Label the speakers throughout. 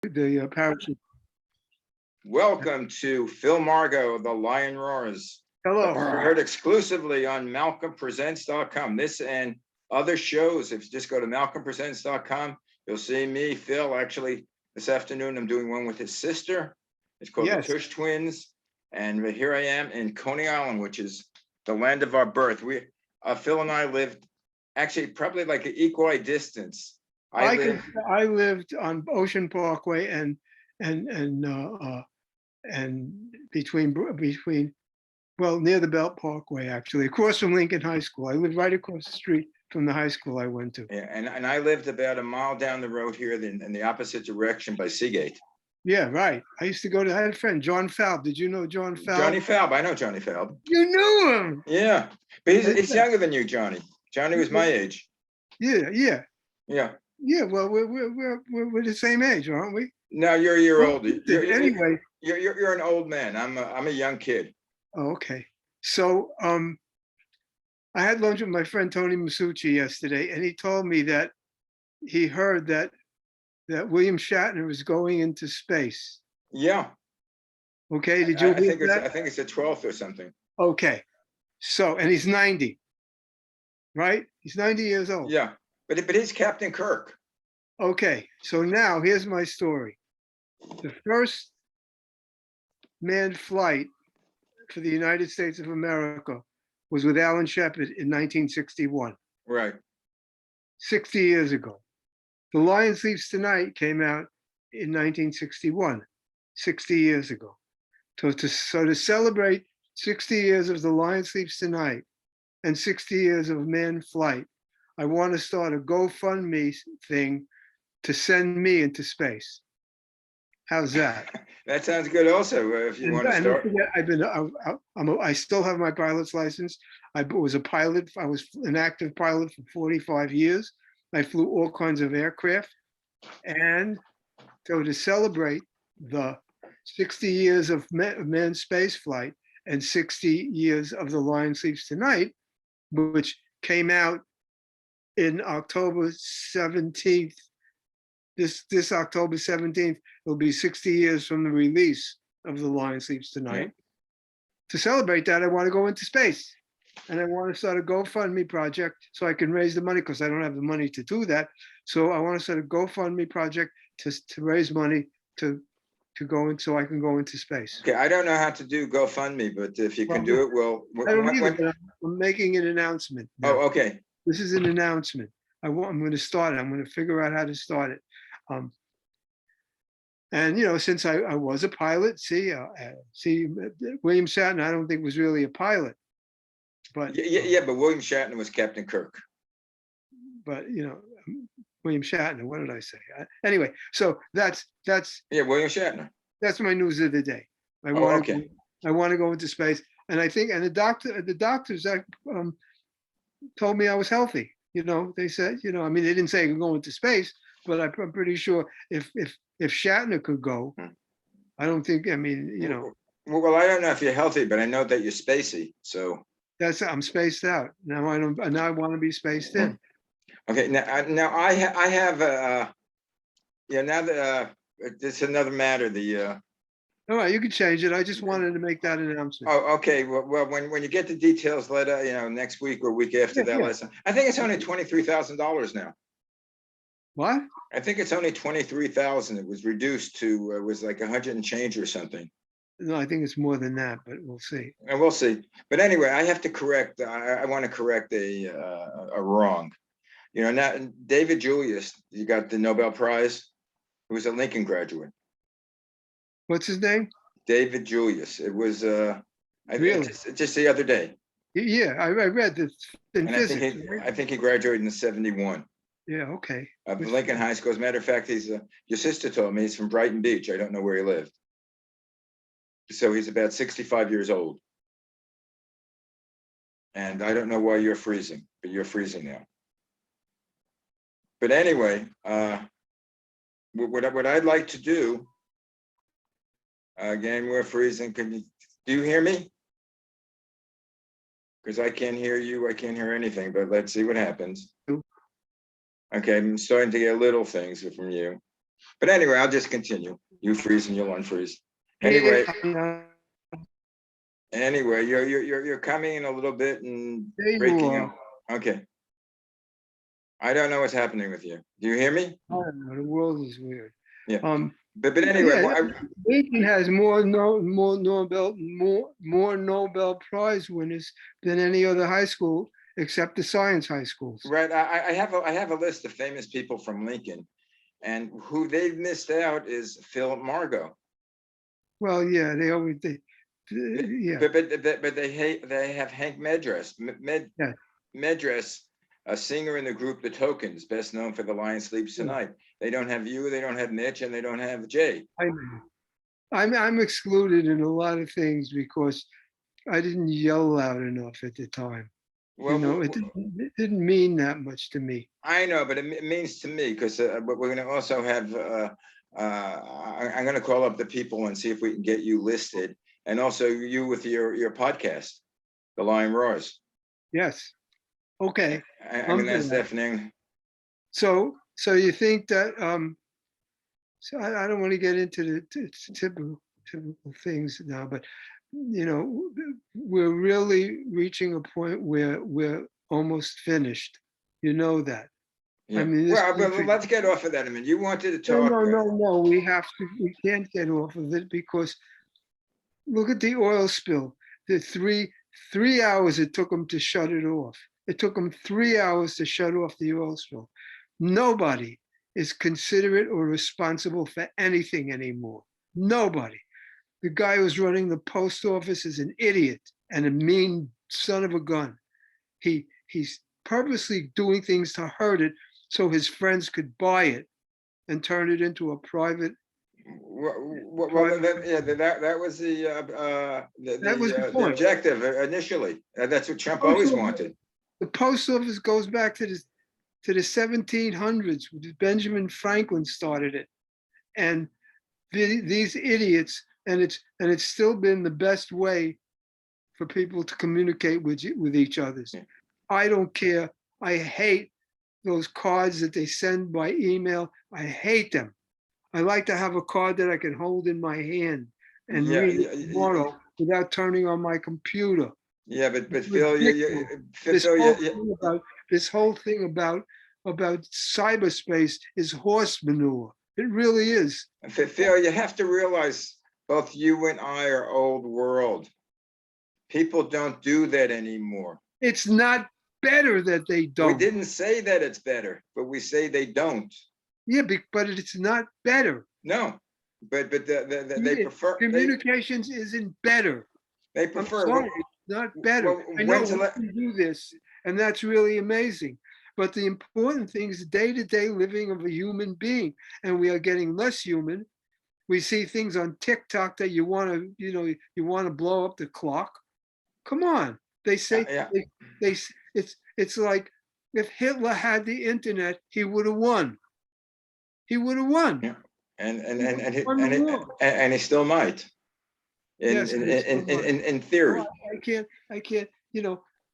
Speaker 1: the parachute.
Speaker 2: Welcome to Phil Margo, The Lion Roars.
Speaker 1: Hello.
Speaker 2: Heard exclusively on MalcolmPresents.com. This and other shows, if you just go to MalcolmPresents.com, you'll see me, Phil. Actually, this afternoon, I'm doing one with his sister. It's called
Speaker 1: Yes.
Speaker 2: The Tush Twins. And here I am in Coney Island, which is the land of our birth. Phil and I lived actually probably like an equal distance.
Speaker 1: I lived on Ocean Parkway and between near the Belt Parkway, actually, across from Lincoln High School. I lived right across the street from the high school I went to.
Speaker 2: Yeah, and I lived about a mile down the road here in the opposite direction by Seagate.
Speaker 1: Yeah, right. I used to I had a friend, John Falb. Did you know John Falb?
Speaker 2: Johnny Falb. I know Johnny Falb.
Speaker 1: You knew him?
Speaker 2: Yeah, but he's younger than you, Johnny. Johnny was my age.
Speaker 1: Yeah.
Speaker 2: Yeah.
Speaker 1: Well, we're the same age, aren't we?
Speaker 2: No, you're a year older.
Speaker 1: Anyway,
Speaker 2: you're an old man. I'm a young kid.
Speaker 1: Oh, okay. So I had lunch with my friend Tony Masucci yesterday, and he told me that he heard that William Shatner was going into space.
Speaker 2: Yeah.
Speaker 1: Okay. Did you hear that?
Speaker 2: I think it's the 12th or something.
Speaker 1: Okay. So, and he's 90, right? He's 90 years old.
Speaker 2: Yeah, but he's Captain Kirk.
Speaker 1: Okay. So now here's my story. The first manned flight for the United States of America was with Alan Shepard in 1961.
Speaker 2: Right.
Speaker 1: 60 years ago. The Lion Sleeps Tonight came out in 1961, 60 years ago. So to celebrate 60 years of The Lion Sleeps Tonight and 60 years of manned flight, I want to start a GoFundMe thing to send me into space. How's that?
Speaker 2: That sounds good. Also, if you want to start.
Speaker 1: I still have my pilot's license. I was a pilot. I was an active pilot for 45 years. I flew all kinds of aircraft. And so to celebrate the 60 years of manned space flight and 60 years of The Lion Sleeps Tonight, which came out in October 17th, this October 17th, it'll be 60 years from the release of The Lion Sleeps Tonight. Yeah. To celebrate that, I want to go into space. And I want to start a GoFundMe project so I can raise the money, because I don't have the money to do that. So I want to start a GoFundMe project to raise money to go in, so I can go into space.
Speaker 2: Okay, I don't know how to do GoFundMe, but if you can do it, well.
Speaker 1: I don't either, but I'm making an announcement now.
Speaker 2: Oh, okay.
Speaker 1: This is an announcement. I'm going to start it. I'm going to figure out how to start it. And since I was a pilot, William Shatner, I don't think was really a pilot. But
Speaker 2: but William Shatner was Captain Kirk.
Speaker 1: But William Shatner, what did I say? Anyway, so that's
Speaker 2: William Shatner. That's
Speaker 1: my news of the day. I want to go into space, and I think, and the doctors told me I was healthy. They said, they didn't say I could go into space, but I'm pretty sure if Shatner could go, I don't think.
Speaker 2: Well, I don't know if you're healthy, but I know that you're spacey. So
Speaker 1: I'm spaced out now. Now I want to be spaced in.
Speaker 2: Okay. Now I have now that it's another matter.
Speaker 1: All right, you can change it. I just wanted to make that announcement.
Speaker 2: Oh, okay. Well, when you get the details, next week or week after that. Lesson. I think it's only $23,000 now.
Speaker 1: What?
Speaker 2: I think it's only 23,000. It was reduced to it was like 100 and change or something.
Speaker 1: No, I think it's more than that, but we'll see.
Speaker 2: And we'll see. But anyway, I have to correct. I want to correct a wrong. Now David Julius, you got the Nobel Prize. He was a Lincoln graduate.
Speaker 1: What's his name?
Speaker 2: David Julius. It was
Speaker 1: really?
Speaker 2: just the other day.
Speaker 1: Yeah, I read this in physics.
Speaker 2: I think he graduated in '71.
Speaker 1: Yeah, okay.
Speaker 2: Of Lincoln High School. As a matter of fact, he's your sister told me he's from Brighton Beach. I don't know where he lived. So he's about 65 years old. And I don't know why you're freezing, but you're freezing now. But anyway, what I'd like to do, again, we're freezing. Do you hear me? Because I can't hear you. I can't hear anything, but let's see what happens. Okay, I'm starting to get little things from you. But anyway, I'll just continue. You freeze and you'll unfreeze. Anyway, you're coming in a little bit and
Speaker 1: There you
Speaker 2: breaking
Speaker 1: are.
Speaker 2: up. Okay. I don't know what's happening with you. Do you hear me?
Speaker 1: I don't know, the world is weird.
Speaker 2: Yeah.
Speaker 1: Um,
Speaker 2: But anyway,
Speaker 1: yeah, Lincoln has more Nobel Prize winners than any other high school except the science high schools.
Speaker 2: right. I have a list of famous people from Lincoln, and who they've missed out is Phil Margo.
Speaker 1: Well, yeah, they always yeah.
Speaker 2: But they have Hank Medress,
Speaker 1: Yeah.
Speaker 2: Medress, a singer in the group The Tokens, best known for The Lion Sleeps
Speaker 1: Yeah.
Speaker 2: Tonight. They don't have you, they don't have Mitch, and they don't have Jay.
Speaker 1: I'm excluded in a lot of things because I didn't yell loud enough at the time.
Speaker 2: Well,
Speaker 1: You know, it didn't mean that much to me.
Speaker 2: I know, but it means to me because we're going to also have. I'm going to call up the people and see if we can get you listed, and also you with your podcast, The Lion Roars.
Speaker 1: Yes. Okay.
Speaker 2: I mean that's deafening.
Speaker 1: So you think that so I don't want to get into the typical things now, but you know, we're really reaching a point where we're almost finished. You know that.
Speaker 2: Yeah.
Speaker 1: I mean,
Speaker 2: Well, let's get off of that. I mean, you wanted to
Speaker 1: no,
Speaker 2: talk.
Speaker 1: no. We can't get off of it because look at the oil spill. The three hours it took them to shut it off. It took them 3 hours to shut off the oil spill. Nobody is considerate or responsible for anything anymore. Nobody. The guy who's running the post office is an idiot and a mean son of a gun. He's purposely doing things to hurt it so his friends could buy it and turn it into a private.
Speaker 2: That was the objective initially. That's what Trump always wanted.
Speaker 1: The post office goes back to the 1700s. Benjamin Franklin started it, and these idiots, and it's still been the best way for people to communicate with each other. I don't care. I hate those cards that they send by email. I hate them. I like to have a card that I can hold in my hand and read it tomorrow without turning on my computer.
Speaker 2: Yeah, but Phil,
Speaker 1: this whole thing about cyberspace is horse manure. It really is.
Speaker 2: Phil, you have to realize both you and I are old world. People don't do that anymore.
Speaker 1: It's not better that they don't.
Speaker 2: We didn't say that it's better, but we say they don't.
Speaker 1: Yeah, but it's not better.
Speaker 2: No, but they prefer
Speaker 1: communications isn't better.
Speaker 2: They prefer.
Speaker 1: I'm sorry, it's not better.
Speaker 2: Well,
Speaker 1: I know we can do this, and that's really amazing. But the important thing is day-to-day living of a human being, and we are getting less human. We see things on TikTok that you want to blow up the clock. Come on, they say it's like if Hitler had the internet, he would have won. He would have won.
Speaker 2: Yeah. And he still might. In theory.
Speaker 1: I can't,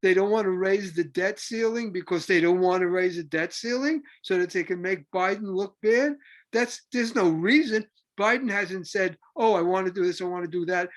Speaker 1: they don't want to raise the debt ceiling because they don't want to raise the debt ceiling so that they can make Biden look bad. There's no reason. Biden hasn't said, oh, I want to do this, I want to do that.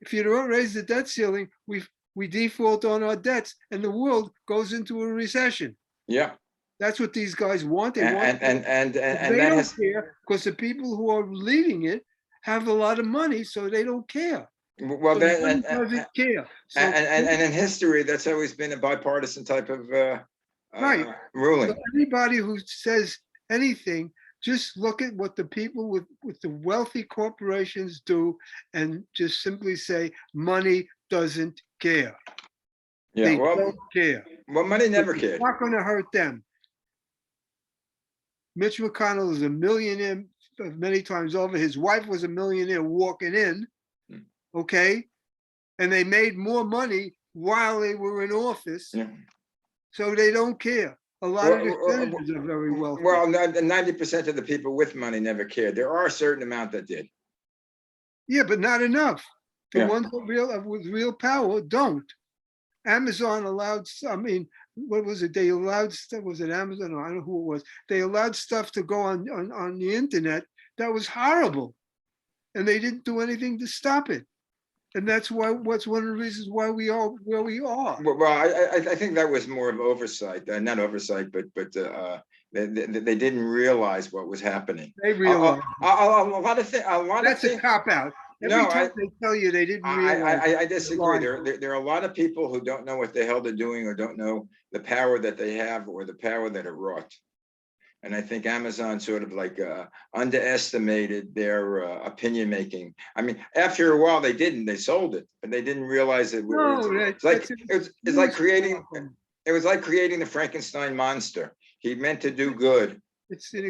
Speaker 1: If you don't raise the debt ceiling, we default on our debts and the world goes into a recession.
Speaker 2: Yeah.
Speaker 1: That's what these guys want. They want,
Speaker 2: and
Speaker 1: they don't care because the people who are leading it have a lot of money, so they don't care.
Speaker 2: Well,
Speaker 1: so doesn't care. So,
Speaker 2: and in history, that's always been a bipartisan type of
Speaker 1: right
Speaker 2: ruling.
Speaker 1: So anybody who says anything, just look at what the people with the wealthy corporations do, and just simply say, money doesn't care.
Speaker 2: Yeah,
Speaker 1: they don't care.
Speaker 2: Well, money never cared.
Speaker 1: It's not going to hurt them. Mitch McConnell is a millionaire many times over. His wife was a millionaire walking in, okay? And they made more money while they were in office. Yeah. So they don't care. A lot of the senators are very wealthy.
Speaker 2: Well, 90% of the people with money never cared. There are a certain amount that did.
Speaker 1: Yeah, but not enough. The ones with real power don't. Amazon allowed, what was it? They allowed stuff, was it Amazon? Or I don't know who it was. They allowed stuff to go on the internet that was horrible. And they didn't do anything to stop it. And that's what's one of the reasons why we are where we are.
Speaker 2: Well, I think that was more of oversight, not oversight, but they didn't realize what was happening.
Speaker 1: They realize
Speaker 2: A lot of things.
Speaker 1: that's a cop out. Every
Speaker 2: No,
Speaker 1: time they tell you they didn't realize.
Speaker 2: I disagree. There are a lot of people who don't know what the hell they're doing or don't know the power that they have or the power that it wrought. And I think Amazon sort of like underestimated their opinion making. I mean, after a while, they sold it, but they didn't realize it. It's like creating. It was like creating the Frankenstein monster. He meant to do good.
Speaker 1: It's an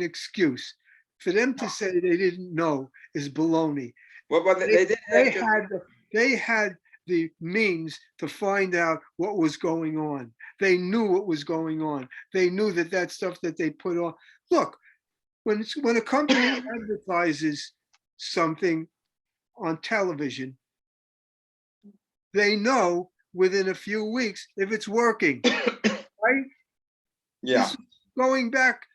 Speaker 1: excuse. For them to say they didn't know is baloney.
Speaker 2: Well,
Speaker 1: They had the means to find out what was going on. They knew what was going on. They knew that stuff that they put on. Look, when a company advertises something on television, they know within a few weeks if it's working, right?
Speaker 2: Yeah.
Speaker 1: Going back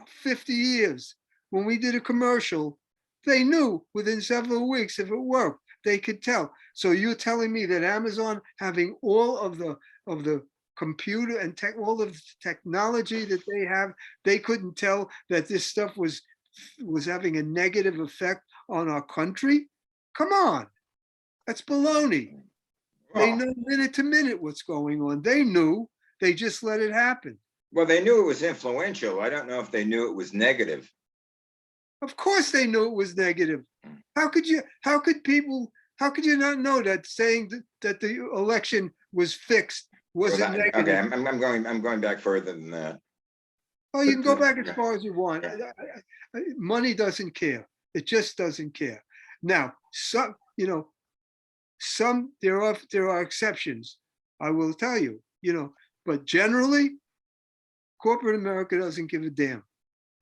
Speaker 1: 50 years, when we did a commercial, they knew within several weeks if it worked. They could tell. So you're telling me that Amazon, having all of the computer and all of the technology that they have, they couldn't tell that this stuff was having a negative effect on our country? Come on, that's baloney. They know minute to minute what's going on. They knew. They just let it happen.
Speaker 2: Well, they knew it was influential. I don't know if they knew it was negative.
Speaker 1: Of course they knew it was negative. How could you not know that saying that the election was fixed wasn't negative?
Speaker 2: Okay, I'm going back further than that.
Speaker 1: Oh, you can go back as far as you want. Money doesn't care. It just doesn't care. Now, there are exceptions. I will tell you, but generally, corporate America doesn't give a damn.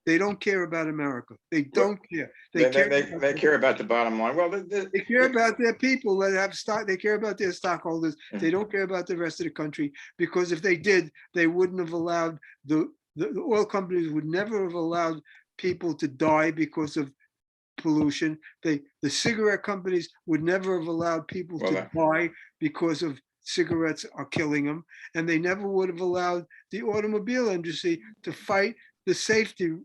Speaker 1: They don't care about America. They don't care.
Speaker 2: They care about the bottom line. Well,
Speaker 1: they care about their people that have stock. They care about their stockholders. They don't care about the rest of the country, because if they did, they wouldn't have allowed the oil companies would never have allowed people to die because of pollution. The cigarette companies would never have allowed people to die because of cigarettes are killing them, and they never would have allowed the automobile industry to fight the safety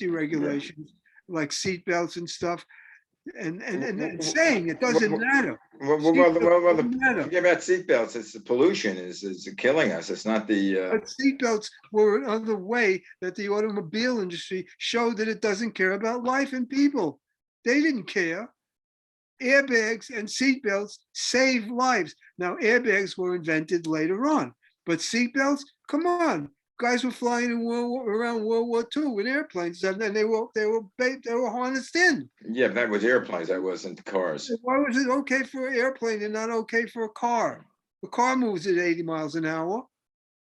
Speaker 1: regulations like seat belts and stuff, and saying it doesn't matter.
Speaker 2: Well, forget about seatbelts. It's the pollution is killing us. It's not the.
Speaker 1: But seatbelts were another way that the automobile industry showed that it doesn't care about life and people. They didn't care. Airbags and seatbelts save lives. Now, airbags were invented later on, but seatbelts, come on. Guys were flying around World War II with airplanes, and they were harnessed in.
Speaker 2: Yeah, that was airplanes. That wasn't cars.
Speaker 1: Why was it okay for an airplane and not okay for a car? The car moves at 80 miles an hour.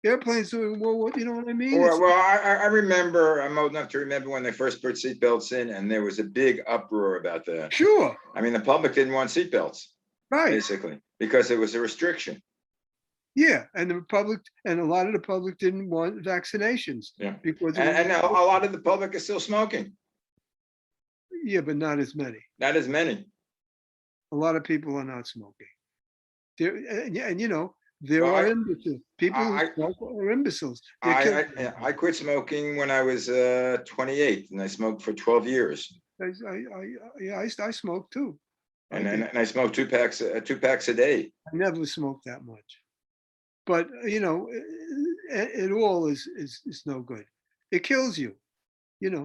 Speaker 1: Airplanes doing World War, you know what I mean?
Speaker 2: Well, I remember. I'm old enough to remember when they first put seatbelts in, and there was a big uproar about that.
Speaker 1: Sure.
Speaker 2: I mean, the public didn't want seatbelts,
Speaker 1: right?
Speaker 2: Basically, because it was a restriction.
Speaker 1: Yeah, and a lot of the public didn't want vaccinations.
Speaker 2: Yeah,
Speaker 1: because
Speaker 2: and a lot of the public is still smoking.
Speaker 1: Yeah, but not as many.
Speaker 2: Not as many.
Speaker 1: A lot of people are not smoking. There are imbeciles. People who smoke are imbeciles.
Speaker 2: I quit smoking when I was 28, and I smoked for 12 years.
Speaker 1: I smoked too.
Speaker 2: And I smoked two packs a day.
Speaker 1: I never smoked that much. But it all is no good. It kills you. There's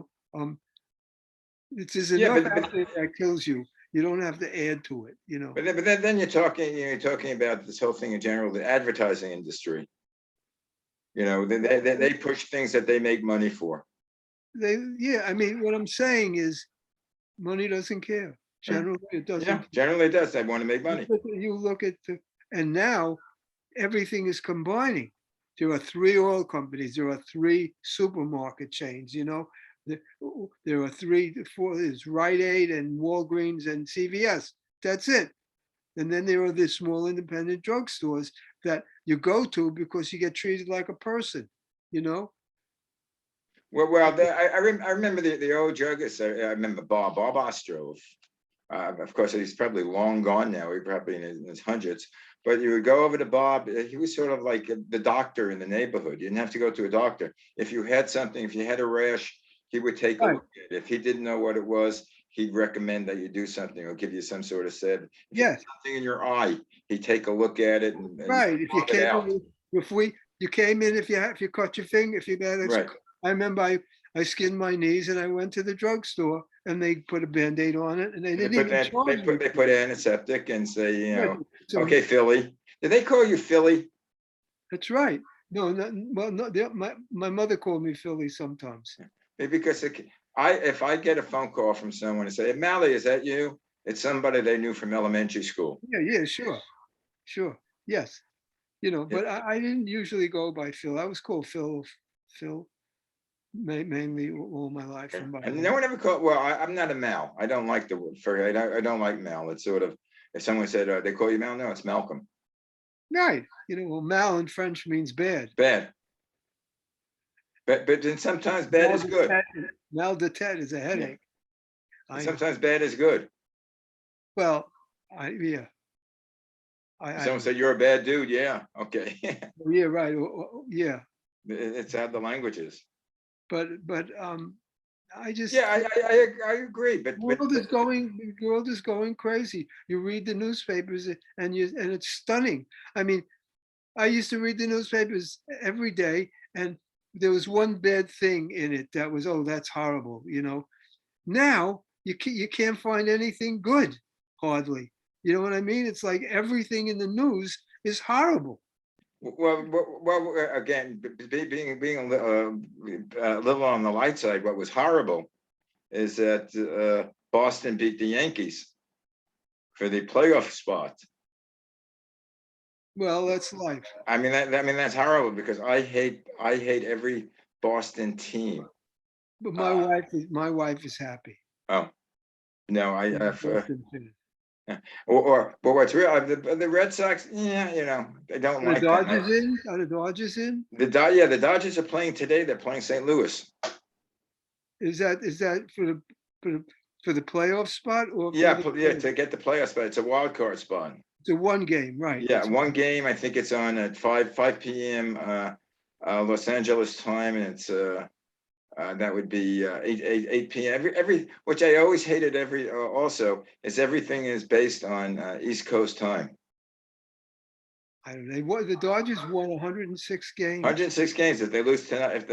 Speaker 1: enough out there that kills you. You don't have to add to it.
Speaker 2: But then you're talking about this whole thing in general, the advertising industry. They push things that they make money for.
Speaker 1: I mean, what I'm saying is, money doesn't care. Generally, it doesn't.
Speaker 2: Yeah, generally it does. They want to make money.
Speaker 1: You look at and now everything is combining. There are 3 oil companies. There are 3 supermarket chains. There are 3, 4. There's Rite Aid and Walgreens and CVS. That's it. And then there are the small independent drugstores that you go to because you get treated like a person, you know?
Speaker 2: I remember the old druggists. I remember Bob Ostrov. Of course, he's probably long gone now. He's probably in his hundreds. But you would go over to Bob. He was sort of like the doctor in the neighborhood. You didn't have to go to a doctor. If you had something, if you had a rash, he would take a
Speaker 1: Right.
Speaker 2: look at it. If he didn't know what it was, he'd recommend that you do something or give you some sort of said. If you had
Speaker 1: Yes,
Speaker 2: something in your eye, he'd take a look at it and
Speaker 1: right. If you
Speaker 2: rub it
Speaker 1: came
Speaker 2: out.
Speaker 1: in, you came in, if you cut your finger, if you got
Speaker 2: Right.
Speaker 1: I remember I skinned my knees and I went to the drugstore and they put a Band-Aid on it and they
Speaker 2: They
Speaker 1: didn't
Speaker 2: put
Speaker 1: even
Speaker 2: that,
Speaker 1: charge me.
Speaker 2: they put antiseptic and say,
Speaker 1: Right. So
Speaker 2: okay, Philly. Did they call you Philly?
Speaker 1: that's right. No, well, no, my mother called me Philly sometimes.
Speaker 2: Because if I get a phone call from someone and say, Mally, is that you? It's somebody they knew from elementary school.
Speaker 1: Yeah, sure, sure. Yes.
Speaker 2: Yeah.
Speaker 1: But I didn't usually go by Phil. I was called Phil mainly all my life.
Speaker 2: Okay.
Speaker 1: And by
Speaker 2: And no one ever called, well, I'm not a Mal. I don't like the word for, I don't like Mal. It's sort of, if someone said, they call you Mal, no, it's Malcolm.
Speaker 1: right. Well, mal in French means bad.
Speaker 2: Bad. But then sometimes bad is good.
Speaker 1: Mal de tête is a headache.
Speaker 2: And sometimes bad is good.
Speaker 1: Well, yeah.
Speaker 2: Someone said, you're a bad dude. Yeah. Okay.
Speaker 1: Yeah, right. Yeah.
Speaker 2: It's how the language is.
Speaker 1: But I just
Speaker 2: Yeah, I agree. But
Speaker 1: the world is going crazy. You read the newspapers and it's stunning. I mean, I used to read the newspapers every day, and there was one bad thing in it that was, oh, that's horrible. Now you can't find anything good, hardly. You know what I mean? It's like everything in the news is horrible.
Speaker 2: well, again, being a little on the light side, what was horrible is that Boston beat the Yankees for the playoff spot.
Speaker 1: Well, that's life.
Speaker 2: I mean that's horrible because I hate every Boston team.
Speaker 1: But my wife is happy.
Speaker 2: Oh no, I
Speaker 1: Boston fan.
Speaker 2: but what's real? The Red Sox, yeah, they don't
Speaker 1: Are the
Speaker 2: like them.
Speaker 1: Dodgers in? Are the Dodgers in?
Speaker 2: The Dodgers are playing today. They're playing St. Louis.
Speaker 1: Is that for the playoff spot or
Speaker 2: Yeah, to get the playoff spot. It's a wild card spot.
Speaker 1: it's a one game, right?
Speaker 2: Yeah, one game. I think it's on at 5 p.m. Los Angeles time, and it's that would be 8 p.m. Every which I always hated. Also is everything is based on East Coast time.
Speaker 1: I don't know. The Dodgers won 106 games.
Speaker 2: 106 games. If they lose tonight,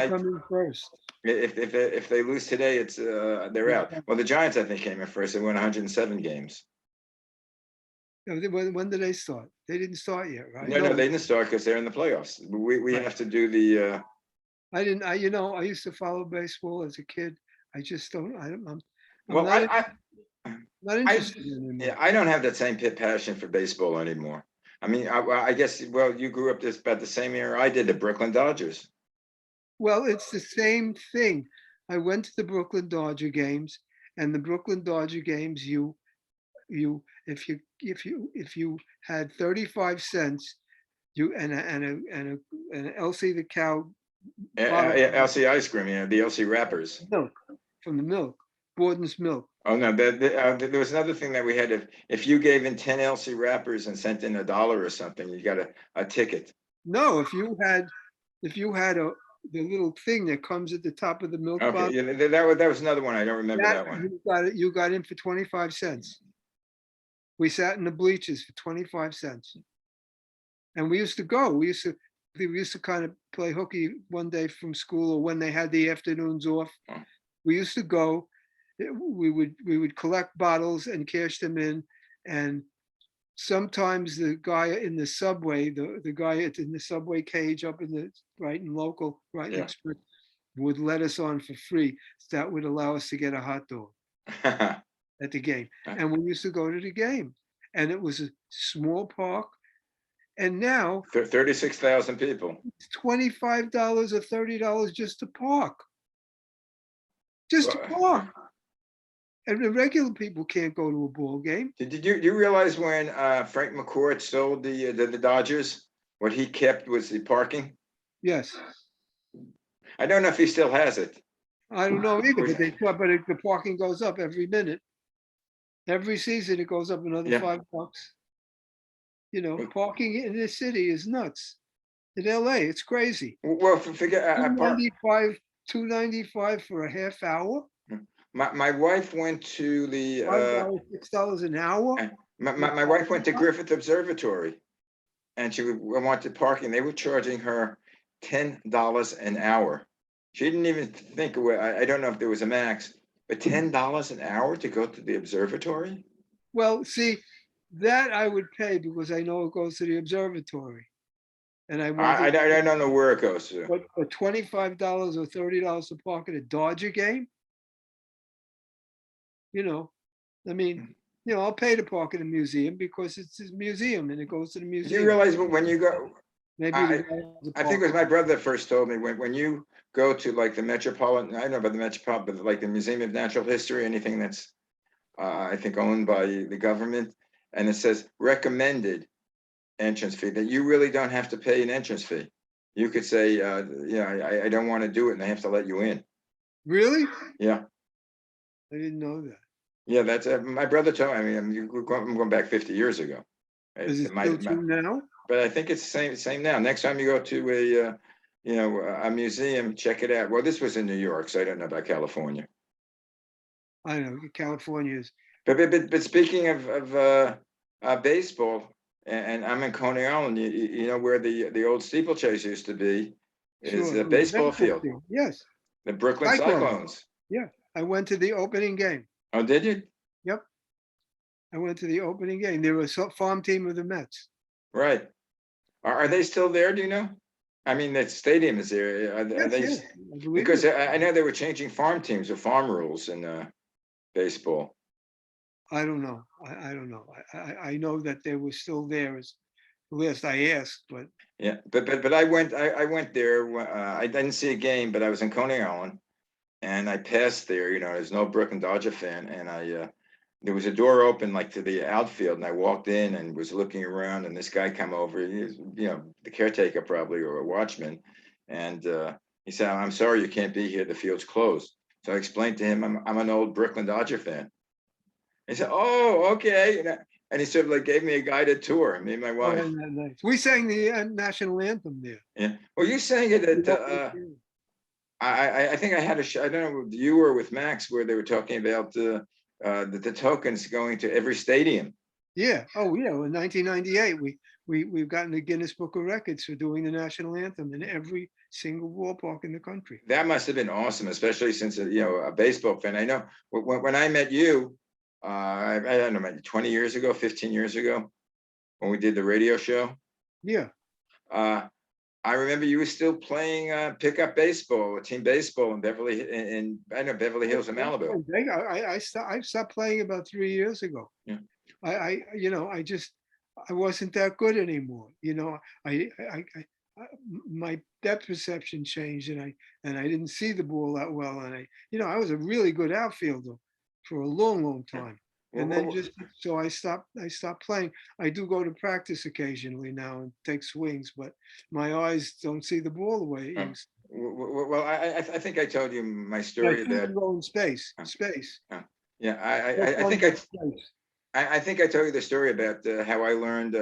Speaker 1: Come in first.
Speaker 2: if they lose today, it's they're out. Well, the Giants I think came in first. They won 107 games.
Speaker 1: When did they start? They didn't start yet, right?
Speaker 2: No, they didn't start because they're in the playoffs. We have to do the.
Speaker 1: I didn't. I used to follow baseball as a kid. I just don't. I'm
Speaker 2: Well,
Speaker 1: not interested anymore.
Speaker 2: Yeah, I don't have that same passion for baseball anymore. I mean, I guess. Well, you grew up about the same era I did. The Brooklyn Dodgers.
Speaker 1: Well, it's the same thing. I went to the Brooklyn Dodger games, and the Brooklyn Dodger games, if you had 35 cents, you and an Elsie the cow bottle
Speaker 2: LC ice cream, the LC wrappers.
Speaker 1: of milk from the milk, Borden's milk.
Speaker 2: Oh no, there was another thing that we had. If you gave in 10 LC wrappers and sent in $1 or something, you got a ticket.
Speaker 1: No, if you had the little thing that comes at the top of the milk
Speaker 2: Okay,
Speaker 1: bottle,
Speaker 2: yeah, that was another one. I don't remember that one.
Speaker 1: you got in for 25 cents. We sat in the bleachers for 25 cents. And we used to go. We used to kind of play hooky one day from school or when they had the afternoons off. We used to go. We would collect bottles and cash them in. And sometimes the guy in the subway, the guy in the subway cage up in the local, next to it, would let us on for free. So that would allow us to get a hot dog at the game. And we used to go to the game. And it was a small park. And now
Speaker 2: 36,000 people.
Speaker 1: It's $25 or $30 just to park. Just to park. And the regular people can't go to a ball game.
Speaker 2: Did you realize when Frank McCourt sold the Dodgers what he kept was the parking.
Speaker 1: Yes.
Speaker 2: I don't know if he still has it.
Speaker 1: I don't know either, but the parking goes up every minute. Every season, it goes up another
Speaker 2: Yeah.
Speaker 1: $5. You know,
Speaker 2: Well-
Speaker 1: parking in this city is nuts. In LA, it's crazy.
Speaker 2: Well, forget,
Speaker 1: Two 95, 295 for a half hour,
Speaker 2: my wife went to the,
Speaker 1: $5, $6 an hour.
Speaker 2: my wife went to Griffith Observatory and she wanted parking. They were charging her $10 an hour. She didn't even think, I don't know if there was a max, but $10 an hour to go to the observatory?
Speaker 1: Well, see, that I would pay because I know it goes to the observatory. And I went,
Speaker 2: I don't know where it goes to.
Speaker 1: but for $25 or $30 to park at a Dodger game, you know, I mean, you know, I'll pay to park in a museum because it's a museum and it goes to the
Speaker 2: You
Speaker 1: museum.
Speaker 2: realize when you go,
Speaker 1: Maybe
Speaker 2: I
Speaker 1: the guy has a
Speaker 2: think it was
Speaker 1: park.
Speaker 2: my brother that first told me, when you go to like the Metropolitan, I don't know about the Metropolitan, but like the Museum of Natural History, anything that's, I think owned by the government, and it says recommended entrance fee, that you really don't have to pay an entrance fee. You could say, yeah, I don't want to do it, and they have to let you in.
Speaker 1: Really?
Speaker 2: Yeah,
Speaker 1: I didn't know that.
Speaker 2: yeah, that's, my brother told me, I mean, I'm going back 50 years ago.
Speaker 1: Is it still true now?
Speaker 2: But I think it's the same now. Next time you go to a museum, check it out. Well, this was in New York, so I don't know about California.
Speaker 1: I know California is.
Speaker 2: But speaking of baseball, and I'm in Coney Island, you know where the old steeplechase used to be, is
Speaker 1: Sure.
Speaker 2: a baseball field,
Speaker 1: Yes.
Speaker 2: the Brooklyn
Speaker 1: Cyclones.
Speaker 2: Cyclones.
Speaker 1: Yeah. I went to the opening game.
Speaker 2: Oh, did you?
Speaker 1: Yep. I went to the opening game. They were a farm team of the Mets.
Speaker 2: Right. Are they still there? Do you know? I mean, that stadium is there. Are
Speaker 1: Yes,
Speaker 2: they?
Speaker 1: yes. I believe
Speaker 2: Because
Speaker 1: it.
Speaker 2: I know they were changing farm teams or farm rules in baseball.
Speaker 1: I don't know. I don't know. I know that they were still there as the last I asked, but
Speaker 2: Yeah, but I went there. I didn't see a game, but I was in Coney Island, and I passed there. You know, there's no Brooklyn Dodger fan, and there was a door open like to the outfield, and I walked in and was looking around, and this guy come over. He was, the caretaker probably or a watchman, and he said, "I'm sorry, you can't be here. The field's closed." So I explained to him, I'm an old Brooklyn Dodger fan. He said, "Oh, okay." And he sort of like gave me a guided tour, me and my
Speaker 1: oh,
Speaker 2: wife.
Speaker 1: isn't that nice? We sang the national anthem there.
Speaker 2: Yeah. Well, you sang it at. I think I had a show. I don't know if you were with Max where they were talking about the tokens going to every stadium.
Speaker 1: Yeah. Oh, yeah. In 1998, we've gotten the Guinness Book of Records for doing the national anthem in every single ballpark in the country.
Speaker 2: That must have been awesome, especially since a baseball fan. I know when I met you, I don't know, maybe 20 years ago, 15 years ago, when we did the radio show.
Speaker 1: Yeah.
Speaker 2: I remember you were still playing pickup baseball, team baseball in Beverly Hills in Malibu.
Speaker 1: I stopped playing about 3 years ago.
Speaker 2: Yeah.
Speaker 1: I wasn't that good anymore. My depth perception changed, and I didn't see the ball that well. And I was a really good outfielder for a long, long time. And then so I stopped playing. I do go to practice occasionally now and take swings, but my eyes don't see the ball the way it used.
Speaker 2: Well, I think I told you my
Speaker 1: I
Speaker 2: story
Speaker 1: think
Speaker 2: about.
Speaker 1: you go in space.
Speaker 2: Yeah, I think I told you the story about how I learned.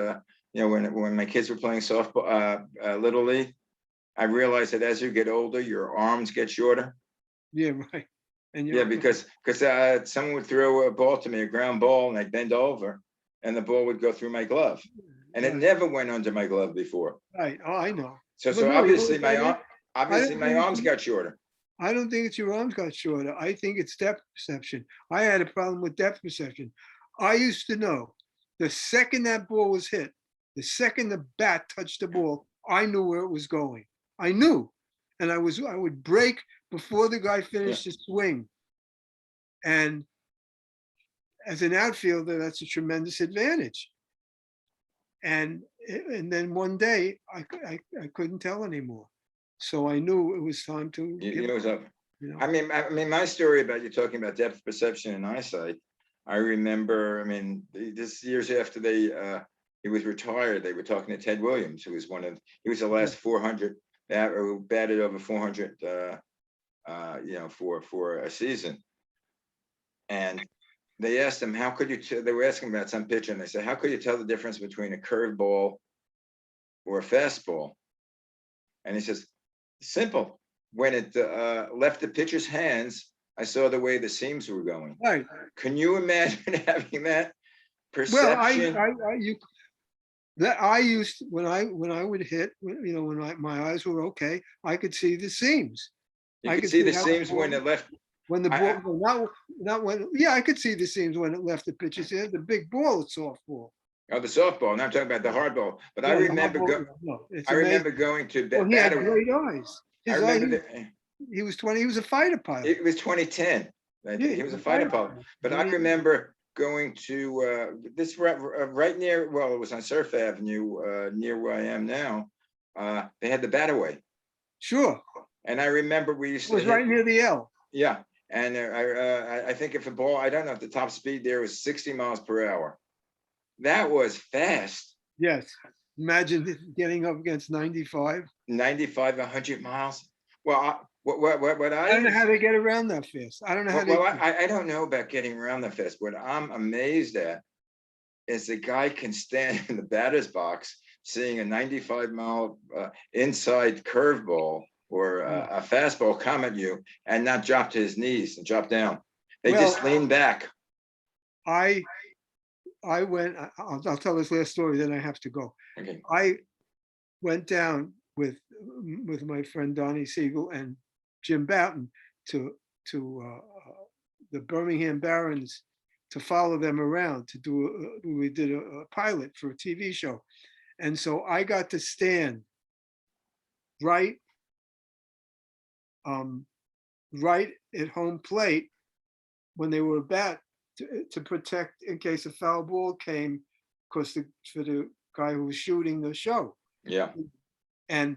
Speaker 2: When my kids were playing softball, little league, I realized that as you get older, your arms get shorter.
Speaker 1: Yeah, right. And
Speaker 2: Yeah, because someone would throw a ball to me, a ground ball, and I'd bend over, and the ball would go through my glove, and it never went under my glove before.
Speaker 1: Right. Oh, I know.
Speaker 2: So
Speaker 1: no,
Speaker 2: obviously my arms got shorter.
Speaker 1: I don't think it's your arms got shorter. I think it's depth perception. I had a problem with depth perception. I used to know the second that ball was hit, the second the bat touched the ball, I knew where it was going. I knew, and I would break before the guy finished his swing. And as an outfielder, that's a tremendous advantage. And then one day I couldn't tell anymore, so I knew it was time to.
Speaker 2: You know what's up? I mean, my story about you talking about depth perception and eyesight. I remember. I mean, this years after they he was retired. They were talking to Ted Williams, who was he was the last 400 who batted over 400, for a season. And they asked him, how could you they were asking about some pitcher, and they said, how could you tell the difference between a curveball or a fastball? And he says, simple. When it left the pitcher's hands, I saw the way the seams were going.
Speaker 1: Right.
Speaker 2: Can you imagine having that
Speaker 1: Well,
Speaker 2: perception?
Speaker 1: I used when I would hit, when my eyes were okay, I could see the seams.
Speaker 2: You
Speaker 1: I
Speaker 2: could
Speaker 1: could
Speaker 2: see the
Speaker 1: how
Speaker 2: seams when it left.
Speaker 1: when the
Speaker 2: I-
Speaker 1: ball, not when, yeah, I could see the seams when it left the pitcher's hand. The big ball, it's softball.
Speaker 2: Oh, the softball. Now I'm talking about the hard ball. But I
Speaker 1: Yeah, the
Speaker 2: remember
Speaker 1: hard ball, no, it's
Speaker 2: I remember
Speaker 1: amazing.
Speaker 2: going to
Speaker 1: Well, he had
Speaker 2: bat.
Speaker 1: great eyes.
Speaker 2: I
Speaker 1: His
Speaker 2: remember
Speaker 1: eye, he was 20. He was a fighter pilot.
Speaker 2: it was 2010. I think he was a fighter pilot. But I remember going to this right near, well, it was on Surf Avenue, near where I am now. They had the Bataway.
Speaker 1: Sure,
Speaker 2: And I remember we
Speaker 1: it
Speaker 2: used to
Speaker 1: was right near the L.
Speaker 2: Yeah. And I think if a ball, I don't know if the top speed there was 60 miles per hour. That was fast.
Speaker 1: Yes, imagine getting up against 95.
Speaker 2: 95, 100 miles. Well, what
Speaker 1: I don't know how they get around that fast. I don't know how they.
Speaker 2: I don't know about getting around that fast. What I'm amazed at is the guy can stand in the batter's box seeing a 95-mile inside curveball or a fastball come at you and not drop to his knees and drop down. They just lean back.
Speaker 1: I went. I'll tell this last story, then I have to go.
Speaker 2: Okay.
Speaker 1: I went down with my friend Donnie Siegel and Jim Bouton to the Birmingham Barons to follow them around to do. We did a pilot for a TV show, and so I got to stand right at home plate when they were about to protect in case a foul ball came, because for the guy who was shooting the show.
Speaker 2: Yeah.
Speaker 1: And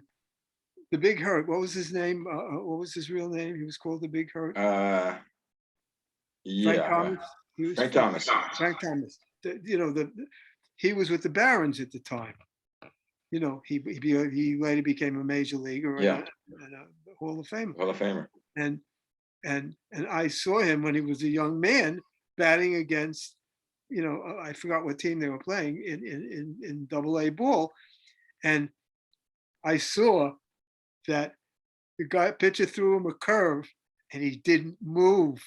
Speaker 1: the Big Hurt, what was his name? What was his real name? He was called the Big Hurt.
Speaker 2: Yeah.
Speaker 1: Frank Thomas. He was
Speaker 2: Frank Thomas.
Speaker 1: Frank Thomas. He was with the Barons at the time. He later became a major leaguer and a Hall of Famer.
Speaker 2: Hall of Famer.
Speaker 1: And I saw him when he was a young man batting against, I forgot what team they were playing in AA ball, and I saw that the pitcher threw him a curve, and he didn't move.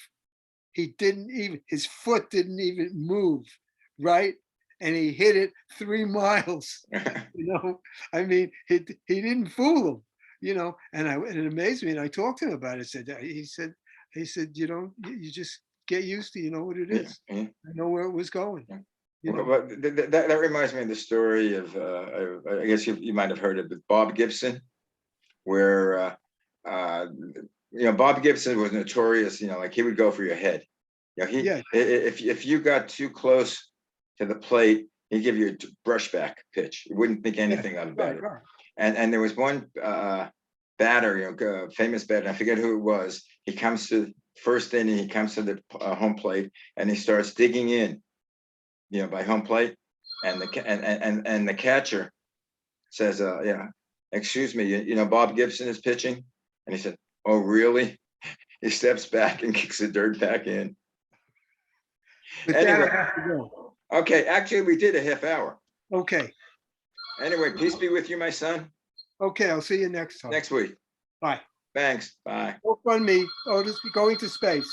Speaker 1: His foot didn't even move, right? And he hit it 3 miles. I mean, he didn't fool him. And it amazed me. And I talked to him about it. He said, you just get used to, what it is.
Speaker 2: Yeah.
Speaker 1: I know where it was going.
Speaker 2: But that reminds me of the story of, I guess you might have heard of it, Bob Gibson, where, Bob Gibson was notorious, like he would go for your head. If you got too close to the plate, he'd give you a brushback pitch. You wouldn't think anything about it. Right. And there was one batter, famous batter, I forget who it was. He comes to first inning, he comes to the home plate, and he starts digging in, by home plate, and the catcher says, excuse me, Bob Gibson is pitching, and he said, oh really? He steps back and kicks the dirt back in.
Speaker 1: But
Speaker 2: anyway,
Speaker 1: I have to go.
Speaker 2: Okay, actually we did a half hour.
Speaker 1: Okay.
Speaker 2: Anyway, peace be with you, my son.
Speaker 1: Okay, I'll see you next time.
Speaker 2: Next week.
Speaker 1: Bye.
Speaker 2: Thanks. Bye.
Speaker 1: Don't fund me. Otis, going to space.